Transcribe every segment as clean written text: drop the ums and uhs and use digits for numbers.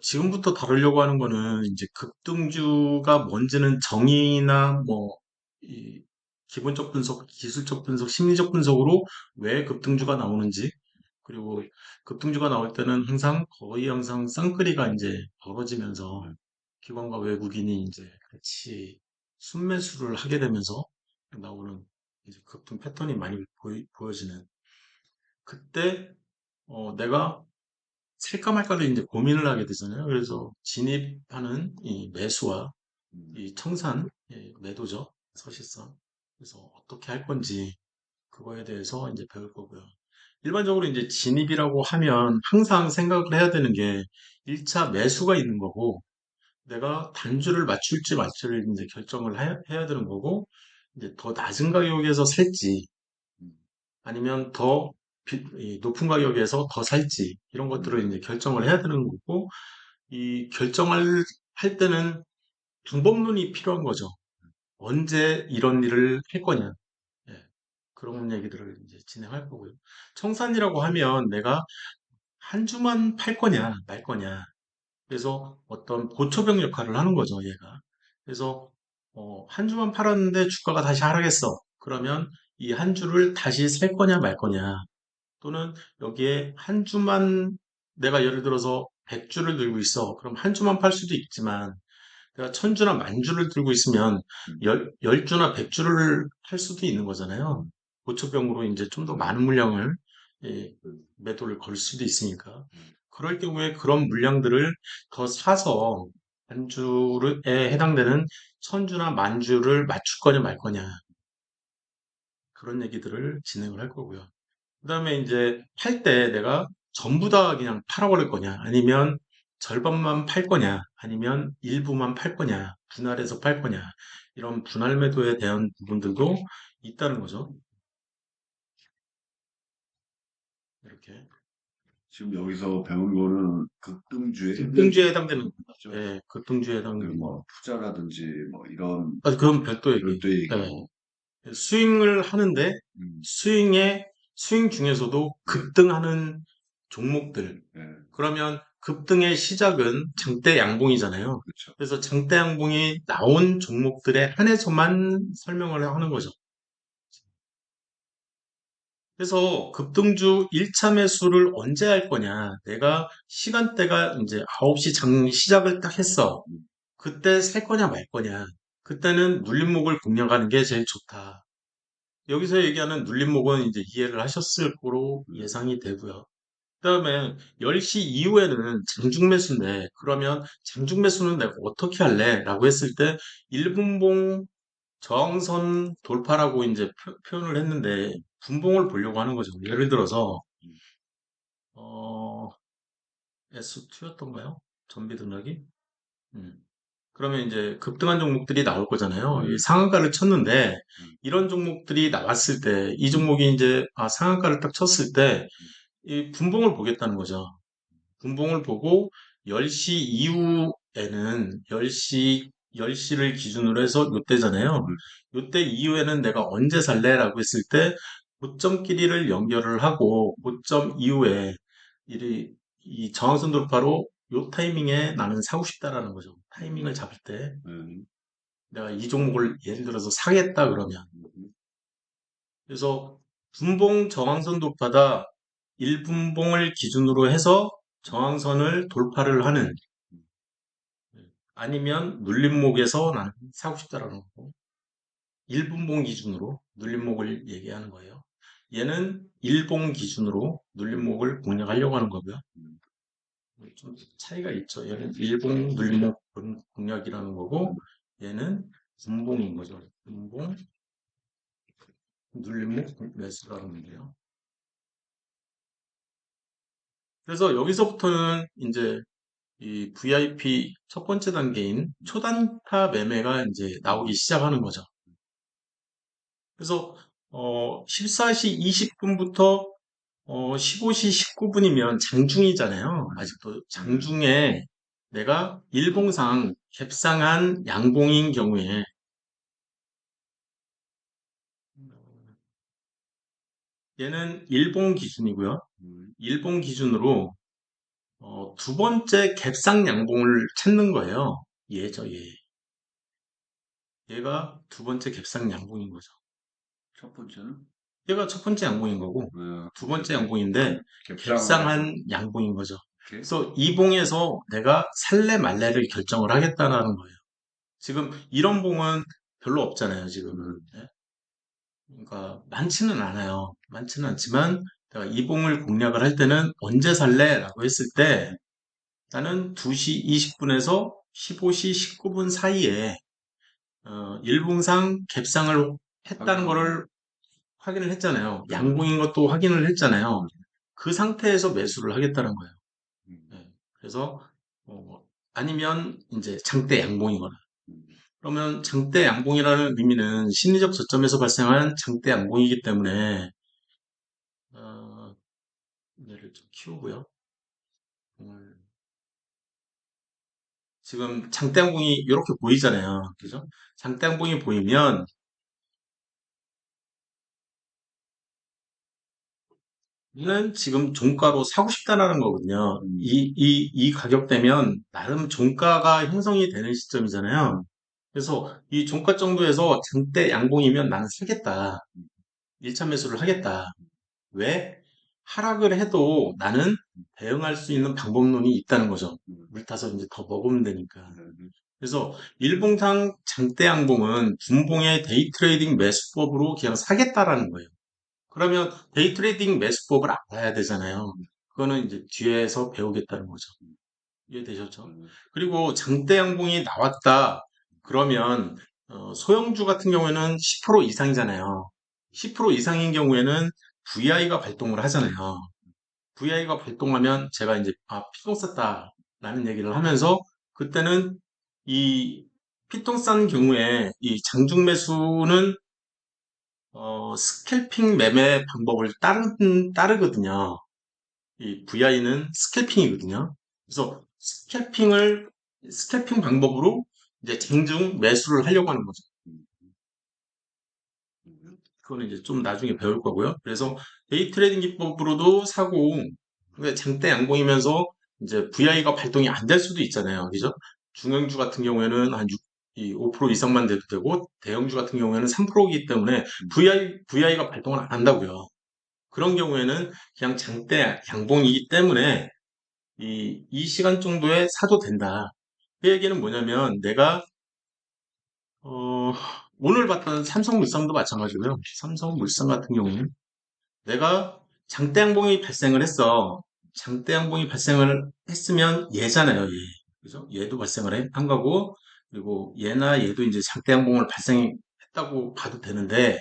지금부터 다루려고 하는 거는 이제 급등주가 뭔지는 정의나 이 기본적 분석, 기술적 분석, 심리적 분석으로 왜 급등주가 나오는지, 그리고 급등주가 나올 때는 거의 항상 쌍끌이가 이제 벌어지면서 기관과 외국인이 이제 같이 순매수를 하게 되면서 나오는 이제 급등 패턴이 많이 보여지는 그때 내가 살까 말까를 이제 고민을 하게 되잖아요. 그래서 진입하는 이 매수와 이 청산, 매도죠. 사실상. 그래서 어떻게 할 건지 그거에 대해서 이제 배울 거고요. 일반적으로 이제 진입이라고 하면 항상 생각을 해야 되는 게 1차 매수가 있는 거고 내가 단주를 맞출지 말지를 이제 결정을 해야 되는 거고 이제 더 낮은 가격에서 살지 아니면 이 높은 가격에서 더 살지 이런 것들을 이제 결정을 해야 되는 거고 이 결정을 할 때는 방법론이 필요한 거죠. 언제 이런 일을 할 거냐. 예, 그런 얘기들을 이제 진행할 거고요. 청산이라고 하면 내가 한 주만 팔 거냐, 말 거냐. 그래서 어떤 보초병 역할을 하는 거죠, 얘가. 그래서 한 주만 팔았는데 주가가 다시 하락했어. 그러면 이 한 주를 다시 살 거냐, 말 거냐. 또는 여기에 한 주만 내가 예를 들어서 100주를 들고 있어. 그럼 한 주만 팔 수도 있지만 내가 1000주나 10,000주를 들고 있으면 10주나 100주를 팔 수도 있는 거잖아요. 고초병으로 이제 좀 더 많은 물량을 매도를 걸 수도 있으니까. 그럴 경우에 그런 물량들을 더 사서 에 해당되는 1000주나 10,000주를 맞출 거냐 말 거냐. 그런 얘기들을 진행을 할 거고요. 그 다음에 이제 팔 때 내가 전부 다 그냥 팔아버릴 거냐, 아니면 절반만 팔 거냐, 아니면 일부만 팔 거냐, 분할해서 팔 거냐, 이런 분할 매도에 대한 부분들도 있다는 거죠. 이렇게. 지금 여기서 배운 거는 급등주의 급등주에 해당되는, 맞죠? 급등주에 해당되는. 뭐 투자라든지 뭐 이런 그건 별도 얘기. 별도 예, 얘기고. 스윙을 하는데, 음, 스윙 중에서도 네, 급등하는 종목들, 네, 그러면 급등의 시작은 장대 양봉이잖아요. 그렇죠. 그래서 장대 양봉이 나온 종목들에 한해서만 설명을 하는 거죠. 그래서 급등주 1차 매수를 언제 할 거냐. 내가 시간대가 이제 9시 장 시작을 딱 했어. 그때 살 거냐 말 거냐. 그때는 눌림목을 공략하는 게 제일 좋다. 여기서 얘기하는 눌림목은 이제 이해를 하셨을 거로 예상이 되고요. 그다음에 10시 이후에는 장중 매수인데 그러면 장중 매수는 내가 어떻게 할래? 라고 했을 때 1분봉 저항선 돌파라고 이제 표현을 했는데 분봉을 보려고 하는 거죠. 예를 들어서 어, S2였던가요? 전비 등락이? 음. 그러면 이제 급등한 종목들이 나올 거잖아요. 이 상한가를 쳤는데 이런 종목들이 나왔을 때 이 종목이 이제 상한가를 딱 쳤을 때 이 분봉을 보겠다는 거죠. 분봉을 보고 10시 이후에는 10시를 기준으로 해서 요때잖아요. 요때 이후에는 내가 언제 살래라고 했을 때 고점 길이를 연결을 하고 고점 이후에 이 저항선 돌파로 요 타이밍에 나는 사고 싶다라는 거죠. 타이밍을 잡을 때 내가 이 종목을 예를 들어서 사겠다 그러면 그래서 분봉 저항선 돌파다 1분봉을 기준으로 해서 저항선을 돌파를 하는 아니면 눌림목에서 나는 사고 싶다라는 거고 1분봉 기준으로 눌림목을 얘기하는 거예요. 얘는 일봉 기준으로 눌림목을 공략하려고 하는 거고요. 좀 차이가 있죠. 얘는 일봉 눌림목 공략이라는 거고 얘는 분봉인 거죠. 분봉 눌림목 매수라는 건데요. 그래서 여기서부터는 이제 이 VIP 첫 번째 단계인 초단타 매매가 이제 나오기 시작하는 거죠. 그래서 14시 20분부터 15시 19분이면 장중이잖아요. 아직도 장중에 내가 일봉상 갭상한 양봉인 경우에 얘는 일봉 기준이고요. 일봉 기준으로 두 번째 갭상 양봉을 찾는 거예요. 얘죠, 얘. 얘가 두 번째 갭상 양봉인 거죠. 첫 번째는 얘가 첫 번째 양봉인 거고, 두 번째 양봉인데, 갭상을 해서 갭상한 양봉인 거죠. 이렇게 그래서 이 봉에서 내가 살래 말래를 결정을 하겠다라는 거예요. 지금 이런 봉은 별로 없잖아요, 지금은. 음, 예? 그러니까 많지는 않아요. 많지는 않지만 내가 이 봉을 공략을 할 때는 언제 살래? 라고 했을 때 나는 2시 20분에서 15시 19분 사이에 일봉상 갭상을 했다는 확인하고 거를 확인을 했잖아요. 음, 양봉인 것도 확인을 했잖아요. 그 상태에서 매수를 하겠다는 거예요. 음, 예. 그래서 아니면 이제 장대 양봉이거나 음, 그러면 장대 양봉이라는 의미는 심리적 저점에서 발생한 장대 양봉이기 때문에 어, 얘를 좀 키우고요. 음, 지금 장대 양봉이 이렇게 보이잖아요. 그죠? 장대 양봉이 보이면 는 지금 종가로 사고 싶다라는 거거든요. 음, 이 가격대면 나름 종가가 형성이 되는 시점이잖아요. 그래서 이 종가 정도에서 장대 양봉이면 나는 사겠다. 1차 매수를 하겠다. 왜? 하락을 해도 나는 대응할 수 있는 방법론이 있다는 거죠. 음, 물 타서 이제 더 먹으면 되니까. 음, 그래서 일봉상 장대 양봉은 분봉의 데이 트레이딩 매수법으로 그냥 사겠다라는 거예요. 그러면 데이 트레이딩 매수법을 알아야 되잖아요. 그거는 이제 뒤에서 배우겠다는 거죠. 이해되셨죠? 음, 그리고 장대 양봉이 나왔다. 그러면 소형주 같은 경우에는 10% 이상이잖아요. 10% 이상인 경우에는 VI가 발동을 하잖아요. VI가 발동하면 제가 이제 피똥 쌌다라는 얘기를 하면서 그때는 이 피똥 싼 경우에 이 장중 매수는 스캘핑 매매 방법을 따르거든요. 이 VI는 스캘핑이거든요. 그래서 스캘핑 방법으로 이제 장중 매수를 하려고 하는 거죠. 음, 음, 그거는 이제 좀 나중에 배울 거고요. 그래서 데이 트레이딩 기법으로도 사고, 근데 장대 양봉이면서 이제 VI가 발동이 안 될 수도 있잖아요. 그죠? 중형주 같은 경우에는 한 6, 5% 이상만 돼도 되고, 대형주 같은 경우에는 3%이기 때문에 VI가 발동을 안 한다고요. 그런 경우에는 그냥 장대 양봉이기 때문에 이 시간 정도에 사도 된다. 그 얘기는 뭐냐면 내가 어, 오늘 봤던 삼성물산도 마찬가지고요. 삼성물산 같은 경우는 내가 장대양봉이 발생을 했어. 장대양봉이 발생을 했으면 얘잖아요, 얘. 그죠? 얘도 한 거고, 그리고 얘나 얘도 이제 장대양봉을 발생했다고 봐도 되는데,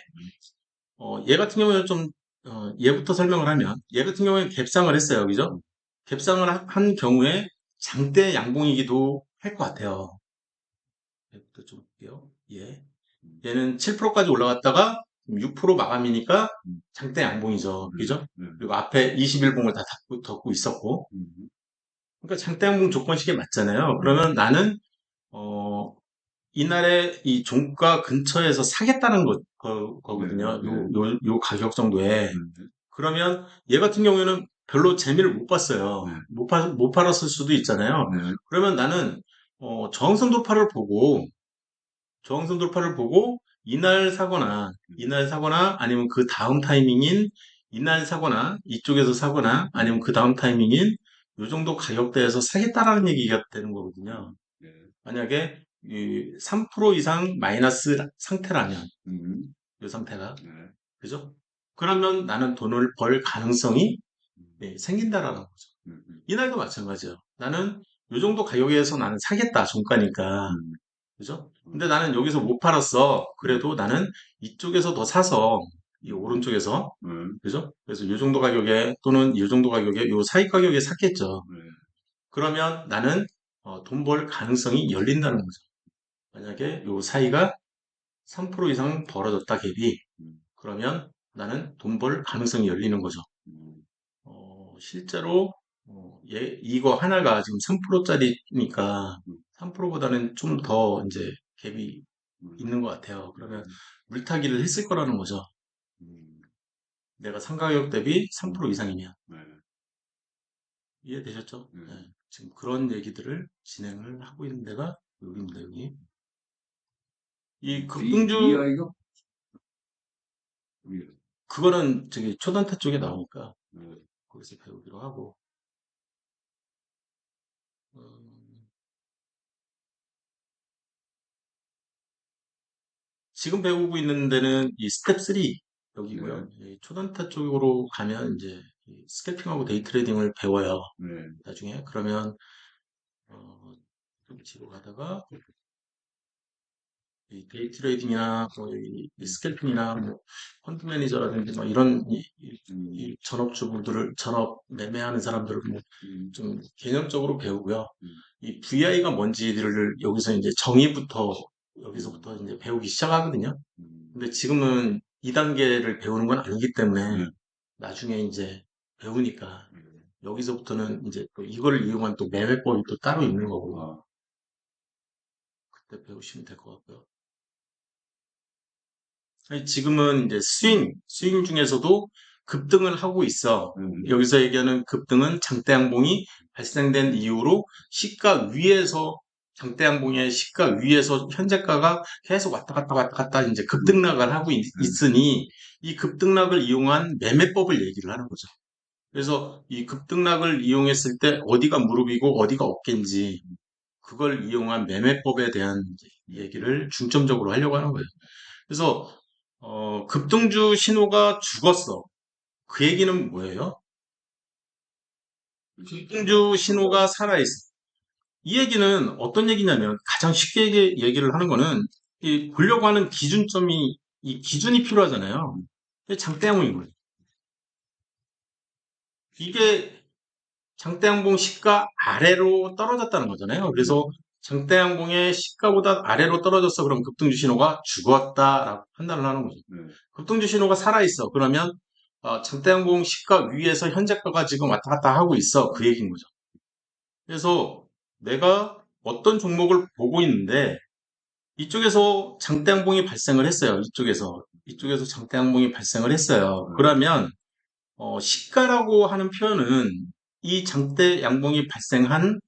얘 같은 경우에는 얘부터 설명을 하면, 얘 같은 경우에는 갭상을 했어요. 그죠? 갭상을 한 경우에 장대 양봉이기도 할 것 같아요. 얘부터 좀 볼게요. 얘. 음, 얘는 7%까지 올라갔다가 6% 마감이니까 음, 장대 양봉이죠. 그죠? 음, 그리고 앞에 21봉을 다 덮고 있었고. 음, 그러니까 장대 양봉 조건식에 맞잖아요. 그러면 나는, 어, 이날에 이 종가 근처에서 사겠다는 네, 거거든요. 네, 요 가격 정도에. 네, 그러면 얘 같은 경우에는 별로 재미를 못 봤어요. 네, 못 팔았을 수도 있잖아요. 네, 그러면 나는, 저항선 돌파를 보고, 저항선 돌파를 보고 이날 사거나 아니면 그 다음 타이밍인 이날 사거나 이쪽에서 사거나 아니면 그 다음 타이밍인 요 정도 가격대에서 사겠다라는 얘기가 되는 거거든요. 네, 만약에 이 3% 이상 마이너스 상태라면 음, 이 상태가 네, 그죠? 그러면 나는 돈을 벌 가능성이 음, 생긴다라는 거죠. 음, 이날도 마찬가지예요. 나는 요 정도 가격에서 나는 사겠다 종가니까 음, 그죠? 근데 음, 나는 여기서 못 팔았어. 음, 그래도 나는 이쪽에서 더 사서, 이 음, 오른쪽에서, 음, 그죠? 그래서 이 정도 가격에, 또는 이 정도 가격에, 요 사이 가격에 샀겠죠. 네, 그러면 나는, 돈 벌 가능성이 열린다는 거죠. 만약에 요 사이가 3% 이상 벌어졌다, 갭이. 음, 그러면 나는 돈 벌 가능성이 열리는 거죠. 음, 실제로, 이거 하나가 지금 3%짜리니까, 음, 3%보다는 좀 더 이제 갭이 음, 있는 것 같아요. 그러면 음, 물타기를 했을 거라는 거죠. 음, 내가 상가격 대비 음, 3% 이상이면. 네. 이해되셨죠? 네. 네. 지금 그런 얘기들을 진행을 하고 있는 데가 여기입니다, 여기. 이 급등주, VI가? V. 그거는 저기 초단타 쪽에 나오니까 네. 거기서 배우기로 하고, 음, 지금 배우고 있는 데는 이 스텝 3 네. 여기고요. 이 초단타 쪽으로 가면 이제 이 스캘핑하고 데이 트레이딩을 배워요. 네. 나중에. 그러면, 어, 좀 뒤로 가다가 이 데이 트레이딩이나 이 스캘핑이나 뭐 펀드 매니저라든지 뭐 이런 이 음, 전업주부들을 전업 매매하는 사람들을 뭐 음, 좀 개념적으로 배우고요. 음, 이 VI가 뭔지를 여기서 이제 정의부터 여기서부터 음, 이제 배우기 시작하거든요. 음. 근데 지금은 2단계를 배우는 건 아니기 때문에 네. 나중에 이제 배우니까 네. 여기서부터는 이제 또 이걸 이용한 또 매매법이 또 따로 있는 거고 아, 그때 배우시면 될 것 같고요. 아니, 지금은 이제 스윙 중에서도 급등을 하고 있어. 여기서 얘기하는 급등은 장대 양봉이 발생된 이후로 시가 위에서 장대 양봉의 시가 위에서 현재가가 계속 왔다 갔다 이제 급등락을 하고 있으니 이 급등락을 이용한 매매법을 얘기를 하는 거죠. 그래서 이 급등락을 이용했을 때 어디가 무릎이고 어디가 어깨인지 그걸 이용한 매매법에 대한 이제 얘기를 중점적으로 하려고 하는 거예요. 그래서 급등주 신호가 죽었어. 그 얘기는 뭐예요? 급등주 신호가 살아있어. 이 얘기는 어떤 얘기냐면 가장 쉽게 얘기를 하는 거는 이 보려고 하는 기준점이 이 기준이 필요하잖아요. 이게 장대양봉인 거예요. 이게 장대양봉 시가 아래로 떨어졌다는 거잖아요. 그래서 장대양봉의 시가보다 아래로 떨어졌어. 그럼 급등주 신호가 죽었다라고 판단을 하는 거죠. 네. 급등주 신호가 살아있어. 그러면 장대양봉 시가 위에서 현재가가 지금 왔다 갔다 하고 있어. 그 얘기인 거죠. 그래서 내가 어떤 종목을 보고 있는데 이쪽에서 장대양봉이 발생을 했어요. 이쪽에서 장대양봉이 발생을 했어요. 네. 그러면 시가라고 하는 표현은 이 장대 양봉이 발생한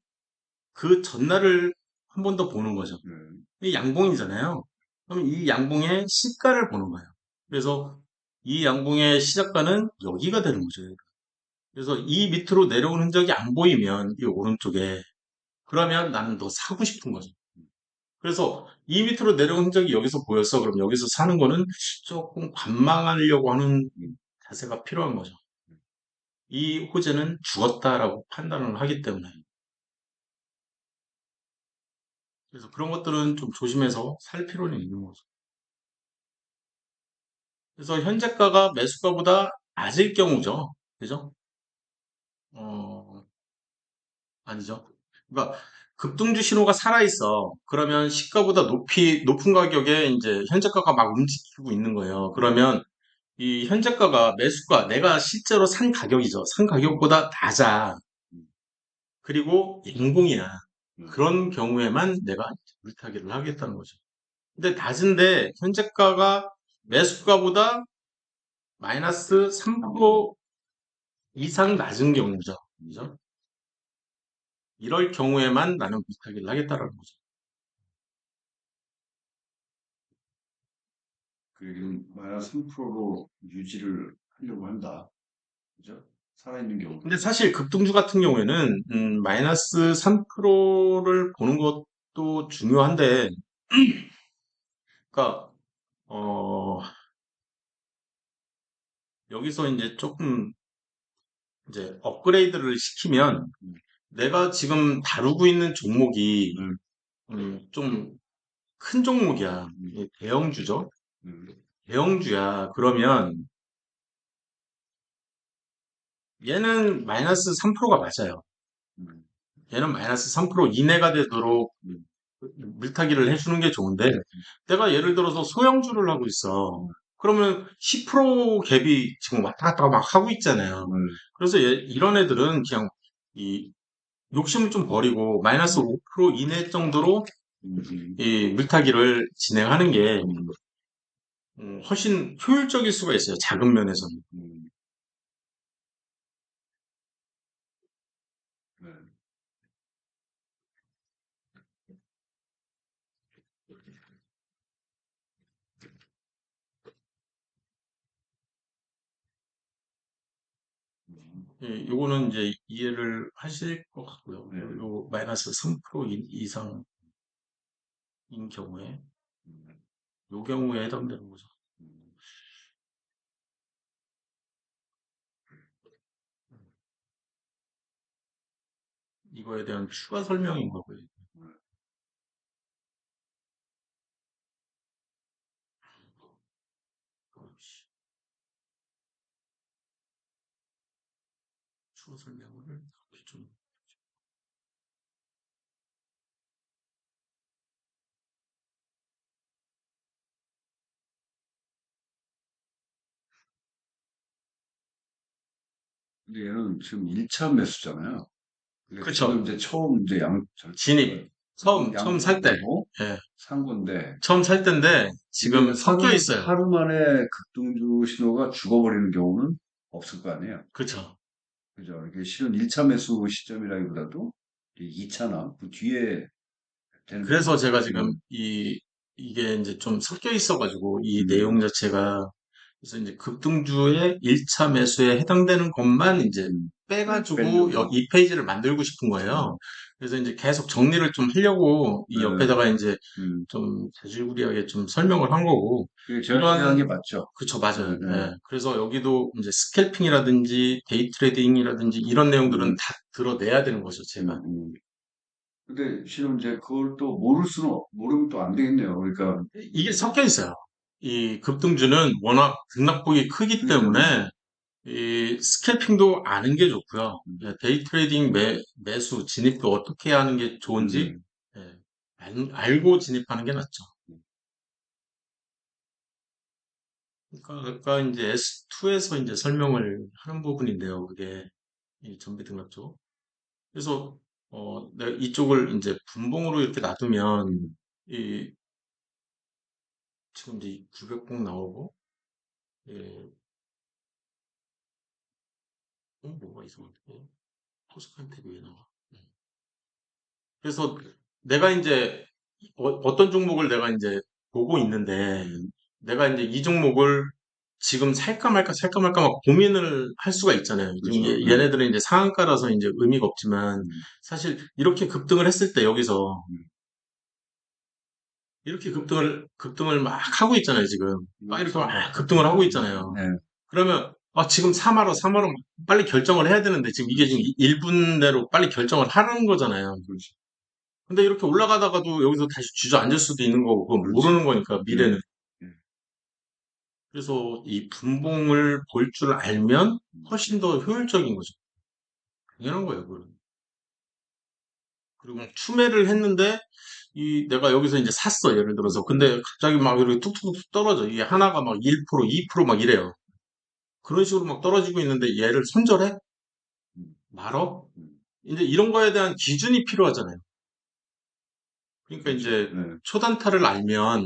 그 전날을 한 번 더 보는 거죠. 이 양봉이잖아요. 그럼 이 양봉의 시가를 보는 거예요. 그래서 이 양봉의 시작가는 여기가 되는 거죠. 그래서 이 밑으로 내려온 흔적이 안 보이면 이 오른쪽에 그러면 나는 더 사고 싶은 거죠. 그래서 이 밑으로 내려온 흔적이 여기서 보였어. 그럼 여기서 사는 거는 조금 관망하려고 하는 자세가 필요한 거죠. 이 호재는 죽었다라고 판단을 하기 때문에. 그래서 그런 것들은 좀 조심해서 살 필요는 있는 거죠. 그래서 현재가가 매수가보다 낮을 경우죠. 그죠? 어, 아니죠. 그러니까 급등주 신호가 살아있어. 그러면 시가보다 높은 가격에 이제 현재가가 막 움직이고 있는 거예요. 그러면 이 현재가가 매수가 내가 실제로 산 가격이죠. 산 가격보다 낮아. 그리고 양봉이야. 그런 경우에만 내가 물타기를 하겠다는 거죠. 근데 낮은데 현재가가 매수가보다 마이너스 3% 이상 낮은 경우죠. 그죠? 이럴 경우에만 나는 물타기를 하겠다라는 거죠. 그 얘기는 마이너스 3%로 유지를 하려고 한다. 그죠? 살아있는 경우. 근데 사실 급등주 같은 경우에는 마이너스 3%를 보는 것도 중요한데, 그러니까 여기서 이제 조금 이제 업그레이드를 시키면 내가 지금 다루고 있는 종목이 좀 큰 종목이야. 이게 대형주죠. 음, 대형주야. 그러면 얘는 마이너스 3%가 맞아요. 음, 얘는 마이너스 3% 이내가 되도록 음, 물타기를 해주는 게 좋은데 내가 예를 들어서 소형주를 하고 있어. 그러면 10% 갭이 지금 왔다 갔다 막 하고 있잖아요. 그래서 이런 애들은 그냥 이 욕심을 좀 버리고 마이너스 5% 이내 정도로 이 물타기를 진행하는 게 훨씬 효율적일 수가 있어요. 작은 면에서는. 음. 예, 요거는 이제 이해를 하실 것 같고요. 네. 요 마이너스 3% 이상인 경우에, 음, 요 경우에 해당되는 거죠. 음. 이거에 대한 추가 설명인 거고요. 추가 설명을 이렇게 좀, 근데 얘는 지금 1차 매수잖아요. 그러니까 지금 그쵸. 이제 처음 이제 진입. 처음 살 때. 양도되고 예. 산 건데, 처음 살 때인데, 이게 지금 섞여 있어요. 하루 만에 급등주 신호가 죽어버리는 경우는 없을 거 아니에요. 그쵸. 그죠? 이게 실은 1차 매수 시점이라기보다도 2차나 그 뒤에 되는 그래서 경우가. 제가 지금 이게 이제 좀 섞여 있어가지고, 이 내용 음, 자체가, 그래서 이제 급등주의 1차 매수에 해당되는 것만 이제 빼가지고 빼려고. 이 페이지를 만들고 싶은 거예요. 음, 그래서 이제 계속 정리를 좀 하려고 이 네, 옆에다가 이제 음. 좀 자질구리하게 좀 설명을 한 거고, 그게 제가 생각한 게 이러한, 맞죠. 그쵸, 네, 맞아요. 네. 예. 그래서 여기도 이제 스캘핑이라든지 데이 트레이딩이라든지 이런 내용들은 음, 다 드러내야 되는 거죠, 제가. 음, 음. 근데 실은 이제 그걸 또 모르면 또 안 되겠네요. 그러니까, 이게 섞여 있어요. 이 급등주는 워낙 등락폭이 크기 그렇기 때문에, 때문에 이 스캘핑도 아는 게 좋고요. 음, 예, 데이 트레이딩 매수 진입도 어떻게 하는 게 좋은지 음, 예, 알고 진입하는 게 낫죠. 그러니까 아까 이제 S2에서 이제 설명을 하는 부분인데요. 그게 이 전비 등락조. 그래서 내가 이쪽을 이제 분봉으로 이렇게 놔두면 음. 이 지금 이제 900봉 나오고 예, 뭐가 이상한데? 포스칸 탭이 왜 나와? 그래서 내가 이제 어떤 종목을 내가 이제 보고 있는데 내가 이제 이 종목을 지금 살까 말까 막 고민을 할 수가 있잖아요. 지금 그렇죠. 네. 얘네들은 이제 상한가라서 이제 의미가 없지만 음, 사실 이렇게 급등을 했을 때 여기서 음. 이렇게 급등을 막 하고 있잖아요, 지금. 막 이건 이렇게 싼 막 거. 급등을 하고 있잖아요. 네, 그러면 지금 3화로 빨리 결정을 해야 되는데 지금 이게 지금 그렇지. 1분 내로 빨리 결정을 하는 거잖아요. 그렇지. 근데 이렇게 올라가다가도 여기서 다시 주저앉을 수도 있는 거고, 그건 그렇지. 모르는 거니까, 네, 미래는. 네. 그래서 이 분봉을 볼 줄 알면 음, 훨씬 더 효율적인 거죠. 당연한 거예요, 그건. 그리고 추매를 했는데, 내가 여기서 이제 샀어, 예를 들어서. 근데 갑자기 막 이렇게 툭툭툭 떨어져. 이게 하나가 막 1%, 2%막 이래요. 그런 식으로 막 떨어지고 있는데 얘를 손절해? 음, 말어? 음. 이제 이런 거에 대한 기준이 필요하잖아요. 그러니까 그렇죠. 이제 네. 초단타를 알면,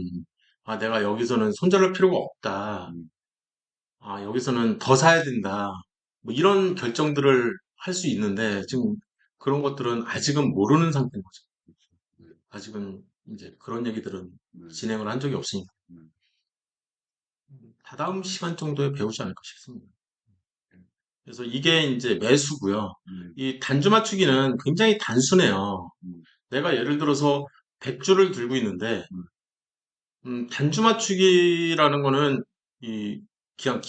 내가 여기서는 손절할 필요가 없다. 음, 여기서는 더 사야 된다. 뭐 이런 결정들을 할 수 있는데 지금 그런 것들은 아직은 모르는 상태인 거죠. 아직은 이제 그런 얘기들은 네, 진행을 한 적이 없으니까. 네, 다다음 시간 정도에 배우지 않을까 싶습니다. 그래서 이게 이제 매수고요. 네, 이 단주 맞추기는 굉장히 단순해요. 음, 내가 예를 들어서 100주를 들고 있는데 음, 단주 맞추기라는 거는 이 그냥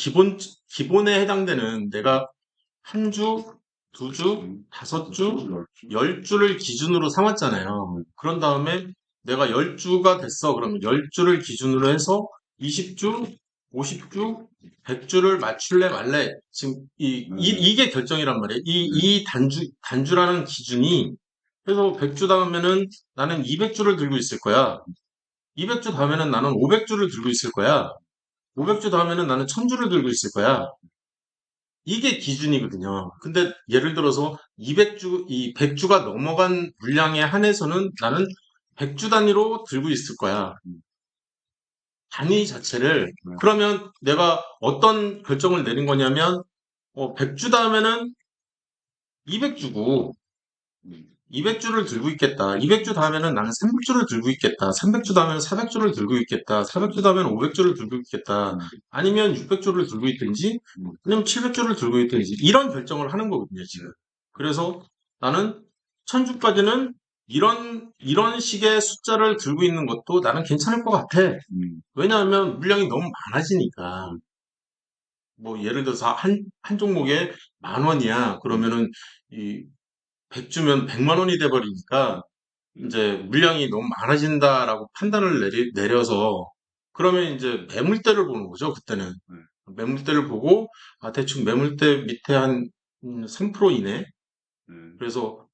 기본에 해당되는 내가 한 주, 두 주, 다섯 주, 그렇죠. 열 주를 기준으로 삼았잖아요. 그런 다음에 내가 열 주가 됐어. 그러면 열 주를 기준으로 해서 20주, 50주, 100주를 맞출래 말래. 지금 이게 결정이란 말이에요. 네, 이 단주라는 기준이 그래서 100주 다음에는 나는 200주를 들고 있을 거야. 200주 다음에는 나는 500주를 들고 있을 거야. 500주 다음에는 나는 1000주를 들고 있을 거야. 이게 기준이거든요. 근데 예를 들어서 100주가 넘어간 물량에 한해서는 나는 100주 단위로 들고 있을 거야. 음, 단위 자체를. 네, 그러면 내가 어떤 결정을 내린 거냐면, 100주 다음에는 200주고, 음, 200주를 들고 있겠다. 200주 다음에는 나는 300주를 들고 있겠다. 300주 다음에는 400주를 들고 있겠다. 400주 다음에는 500주를 들고 있겠다. 음, 아니면 600주를 들고 있든지, 음, 아니면 700주를 들고 있든지, 이런 결정을 하는 거거든요, 지금. 그래서 나는 1000주까지는 이런 식의 숫자를 들고 있는 것도 나는 괜찮을 것 같아. 왜냐하면 물량이 너무 많아지니까. 뭐, 예를 들어서 한 종목에 10,000원이야. 음, 그러면은, 이 100주면 100만 원이 돼버리니까, 이제 물량이 너무 많아진다라고 판단을 내려서 그러면 이제 매물대를 보는 거죠. 그때는 네, 매물대를 보고 아 대충 매물대 밑에 한 3% 이내 네, 그래서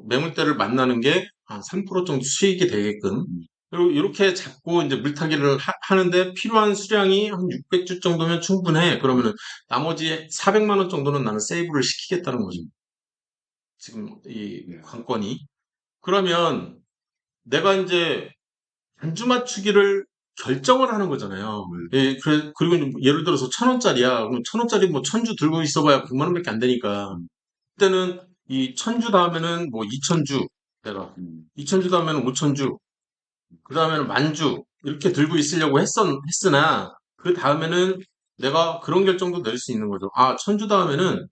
매물대를 만나는 게 한 3% 정도 수익이 되게끔 음, 그리고 이렇게 잡고 이제 물타기를 하는데 필요한 수량이 한 600주 정도면 충분해. 그러면은 나머지 400만 원 정도는 나는 세이브를 시키겠다는 거죠. 지금 이 네, 관건이. 그러면 내가 이제 단주 맞추기를 결정을 하는 거잖아요. 네, 예, 그리고 이제 뭐 예를 들어서 1,000원짜리야. 그럼 1,000원짜리 뭐 1,000주 들고 있어봐야 100만 원밖에 안 되니까. 음, 그때는 이 1,000주 다음에는 뭐 2,000주 내가 음, 2,000주 다음에는 5,000주 그 다음에는 10,000주 이렇게 들고 있으려고 했으나 그 다음에는 내가 그런 결정도 내릴 수 있는 거죠. 아, 1,000주 다음에는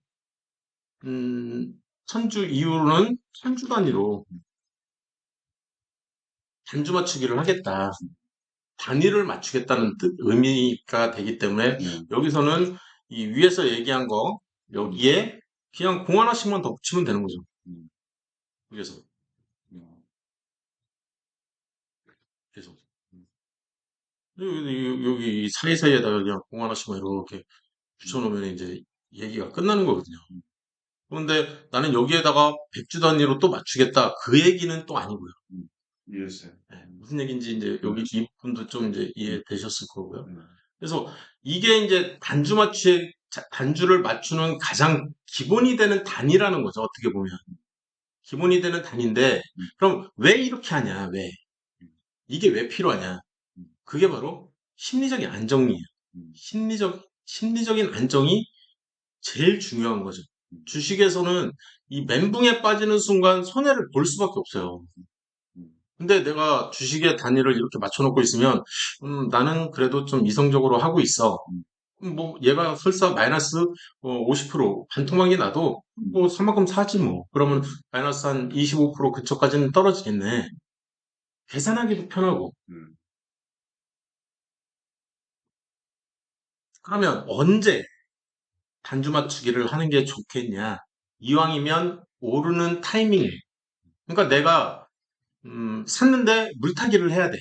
음, 1,000주 이후로는 1,000주 단위로 단주 맞추기를 하겠다. 단위를 맞추겠다는 의미가 되기 때문에 네, 여기서는 이 위에서 얘기한 거 음, 여기에 그냥 공 하나씩만 더 붙이면 되는 거죠. 음, 위에서 음, 계속 여기 이 사이사이에다가 그냥 공 하나씩만 이렇게 붙여놓으면 이제 얘기가 끝나는 거거든요. 음, 그런데 나는 여기에다가 100주 단위로 또 맞추겠다. 그 얘기는 또 아니고요. 이해했어요. 네, 무슨 얘기인지 이제 네, 여기 이분도 좀 이제 음, 이해되셨을 거고요. 네, 그래서 이게 이제 단주를 맞추는 가장 기본이 되는 단위라는 거죠. 어떻게 보면. 기본이 되는 단위인데, 음, 그럼 왜 이렇게 하냐? 왜? 음, 이게 왜 필요하냐? 음, 그게 바로 심리적인 안정이에요. 음, 심리적인 안정이 제일 중요한 거죠. 음, 주식에서는 이 멘붕에 빠지는 순간 손해를 볼 수밖에 없어요. 음, 근데 내가 주식의 단위를 이렇게 맞춰놓고 있으면, 나는 그래도 좀 이성적으로 하고 있어. 음, 뭐, 얘가 설사 마이너스 50% 반토막이 나도 음, 뭐, 사만큼 사지 뭐. 그러면 마이너스 한 25% 근처까지는 떨어지겠네. 계산하기도 편하고. 음, 그러면 언제 단주 맞추기를 하는 게 좋겠냐? 이왕이면 오르는 타이밍. 그러니까 내가, 샀는데 물타기를 해야 돼.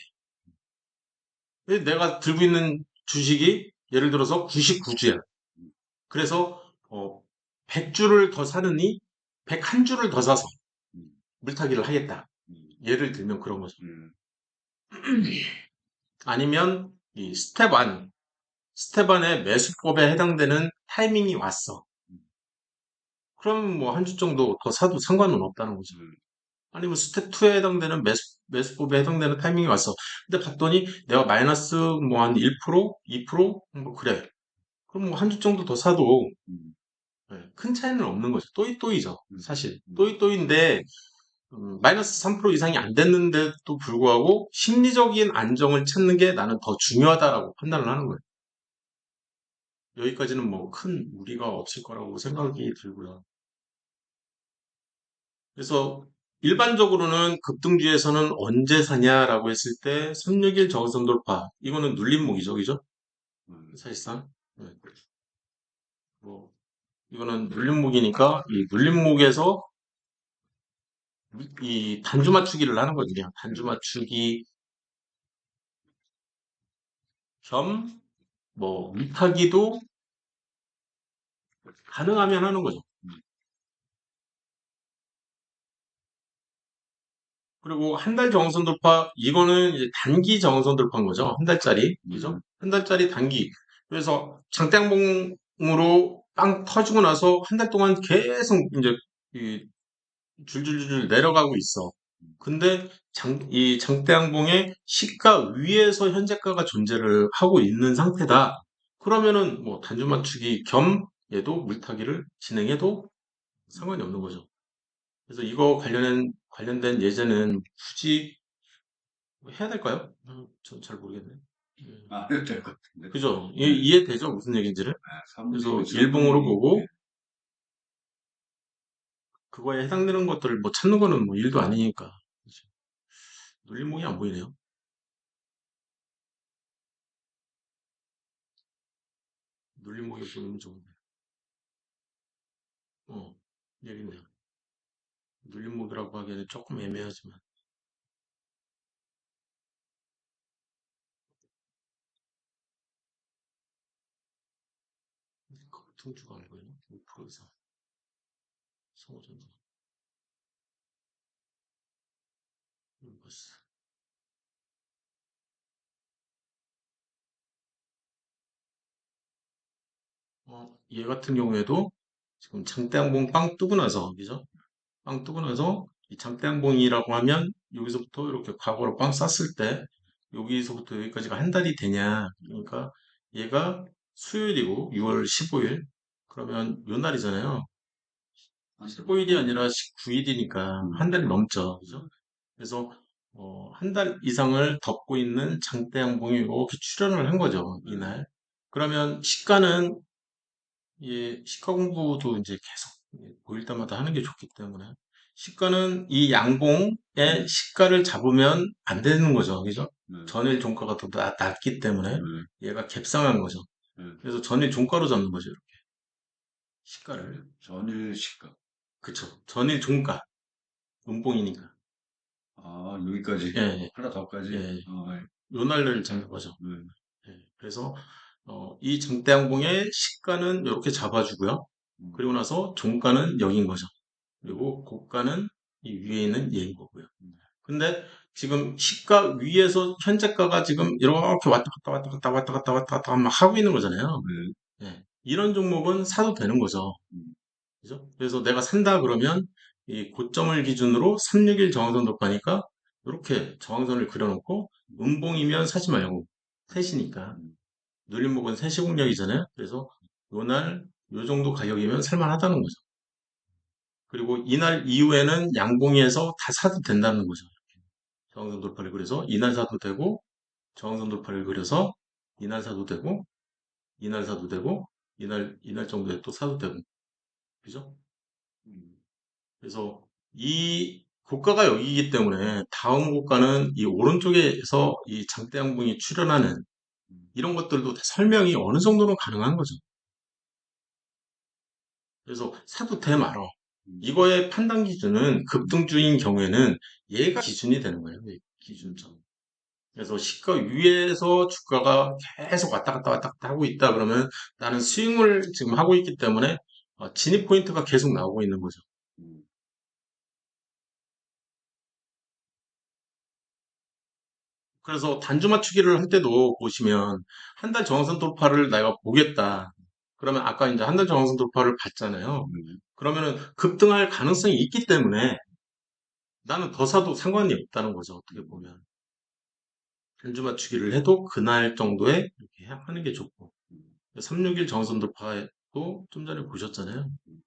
내가 들고 있는 주식이 예를 들어서 99주야. 그래서 100주를 더 사느니 101주를 더 사서 음, 물타기를 하겠다. 음, 예를 들면 그런 거죠. 음, 아니면 이 스텝 1의 매수법에 해당되는 타이밍이 왔어. 음, 그럼 뭐 한 주 정도 더 사도 상관은 없다는 거죠. 음, 아니면 스텝 2에 해당되는 매수법에 해당되는 타이밍이 왔어. 근데 봤더니 내가 마이너스 뭐 한 1%, 2%? 뭐 그래. 그럼 뭐 한 주 정도 더 사도 음, 큰 차이는 없는 거죠. 또이또이죠. 음, 사실. 음, 또이또이인데 마이너스 3% 이상이 안 됐는데도 불구하고 심리적인 안정을 찾는 게 나는 더 중요하다라고 판단을 하는 거예요. 여기까지는 뭐 큰 무리가 없을 거라고 생각이 들고요. 그래서 일반적으로는 급등주에서는 언제 사냐라고 했을 때 361 저선 돌파. 이거는 눌림목이죠. 그죠? 음, 사실상. 네. 뭐 이거는 눌림목이니까 이 눌림목에서 이 단주 맞추기를 하는 거죠. 그냥 단주 음, 맞추기 겸 뭐 물타기도 가능하면 하는 거죠. 음, 그리고 한 달 정선 돌파, 이거는 이제 단기 정선 돌파인 거죠. 한 달짜리. 그죠? 한 달짜리 단기. 그래서 장대양봉으로 빵 터지고 나서 한 달 동안 계속 이제 이 줄줄줄 내려가고 있어. 근데 이 장대양봉의 시가 위에서 현재가가 존재를 하고 있는 상태다. 그러면은 뭐 단주 맞추기 겸 얘도 물타기를 진행해도 상관이 없는 거죠. 그래서 이거 관련된 예제는 굳이 해야 될까요? 전 잘 모르겠네. 음, 안 해도 될 것 같은데. 그죠? 네. 이해되죠? 무슨 얘기인지를? 그래서 사무직의 일봉으로 설명이, 보고 그거에 해당되는 것들을 뭐 찾는 거는 뭐 일도 아니니까. 그죠? 눌림목이 안 보이네요. 눌림목이 보이면 좋은데. 어, 여기 있네요. 눌림목이라고 하기에는 조금 애매하지만. 등주가 안 보이나? 5% 이상. 성호전자. 인버스. 얘 같은 경우에도 지금 장대양봉 빵 뜨고 나서, 그죠? 빵 뜨고 나서 이 장대양봉이라고 하면 여기서부터 이렇게 과거로 빵 쌌을 때 여기서부터 여기까지가 한 달이 되냐? 그러니까 얘가 수요일이고 6월 15일 그러면 요 날이잖아요. 15일이 아니라 19일이니까 한 달이 넘죠. 그죠? 그래서 한 달 이상을 덮고 있는 장대양봉이 이렇게 출현을 한 거죠. 이날. 그러면 시가는 예, 시가 공부도 이제 계속 보일 때마다 하는 게 좋기 때문에 시가는 이 양봉의 시가를 잡으면 안 되는 거죠. 그죠? 네. 전일 종가가 더 낮기 때문에 네. 얘가 갭상한 거죠. 네. 그래서 전일 종가로 잡는 거죠. 이렇게. 시가를. 전일 시가. 그쵸. 전일 종가. 음봉이니까. 여기까지. 예, 예, 하나 더까지. 예. 예. 요 날을 잡는 거죠. 네. 예, 그래서 이 장대양봉의 시가는 이렇게 잡아주고요. 음, 그리고 나서 종가는 여긴 거죠. 음, 그리고 고가는 이 위에 있는 얘인 거고요. 음, 근데 지금 시가 위에서 현재가가 지금 이렇게 왔다 갔다 왔다 갔다 왔다 갔다 왔다 갔다 막 하고 있는 거잖아요. 네. 예, 이런 종목은 사도 되는 거죠. 음, 그죠? 그래서 내가 산다 그러면 이 고점을 기준으로 361 저항선 돌파니까 이렇게 저항선을 그려놓고 음봉이면 사지 말고 셋이니까 음, 눌림목은 세시공략이잖아요. 그래서 요날 요 정도 가격이면 살만하다는 거죠. 그리고 이날 이후에는 양봉에서 다 사도 된다는 거죠. 저항선 돌파를 그려서 이날 사도 되고 저항선 돌파를 그려서 이날 사도 되고 이날 사도 되고 이날 정도에 또 사도 되고 그죠? 음, 그래서 이 고가가 여기이기 때문에 다음 고가는 이 오른쪽에서 이 장대 양봉이 출현하는 음, 이런 것들도 다 설명이 어느 정도는 가능한 거죠. 그래서 사도 돼 말어. 음, 이거의 판단 기준은 급등주인 경우에는 얘가 기준이 되는 거예요. 얘 기준점. 그래서 시가 위에서 주가가 계속 왔다 갔다 왔다 갔다 하고 있다 그러면 나는 스윙을 지금 하고 있기 때문에 진입 포인트가 계속 나오고 있는 거죠. 음, 그래서 단주 맞추기를 할 때도 보시면 한 달 정상 돌파를 내가 보겠다. 그러면 아까 이제 한 달 정상 돌파를 봤잖아요. 음, 그러면은 급등할 가능성이 있기 때문에 나는 더 사도 상관이 없다는 거죠. 어떻게 보면. 단주 맞추기를 해도 그날 정도에 이렇게 하는 게 좋고. 음, 361 정선 돌파도 좀 전에 보셨잖아요. 음,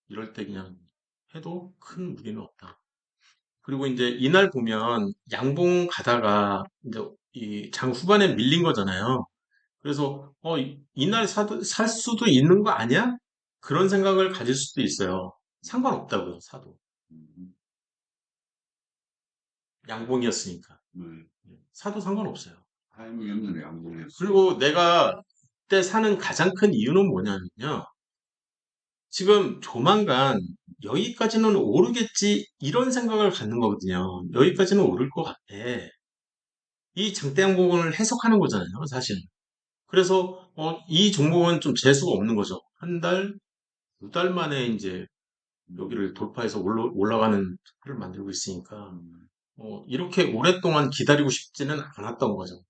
이럴 때 그냥 해도 큰 무리는 없다. 그리고 이제 이날 보면 양봉 가다가 이제 이 장 후반에 밀린 거잖아요. 그래서 이날 살 수도 있는 거 아니야? 그런 생각을 가질 수도 있어요. 상관없다고요, 사도. 음, 양봉이었으니까. 네. 사도 상관없어요. 타이밍이 없는 양봉이었어. 그리고 내가 그때 사는 가장 큰 이유는 뭐냐면요. 지금 조만간 여기까지는 오르겠지 이런 생각을 갖는 거거든요. 여기까지는 오를 것 같아. 이 장대양봉을 해석하는 거잖아요, 사실. 그래서 이 종목은 좀 재수가 없는 거죠. 한 달, 두 달 만에 이제 음, 여기를 돌파해서 올라가는 틀을 만들고 있으니까 음, 이렇게 오랫동안 기다리고 싶지는 않았던 거죠.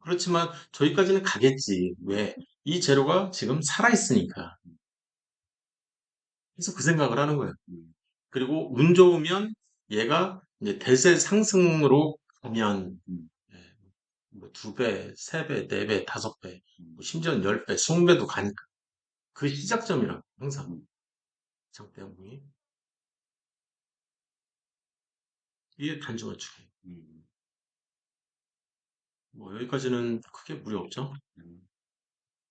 그렇지만 저기까지는 가겠지. 왜? 이 재료가 지금 살아있으니까. 그래서 그 생각을 하는 거예요. 음, 그리고 운 좋으면 얘가 이제 대세 상승으로 가면 음, 예, 뭐 두 배, 세 배, 네 배, 다섯 배, 음, 뭐 심지어는 10배, 20배도 가니까 그 시작점이라고 항상 음. 장대형이 이게 단지 맞추기. 음, 뭐 여기까지는 크게 무리 없죠?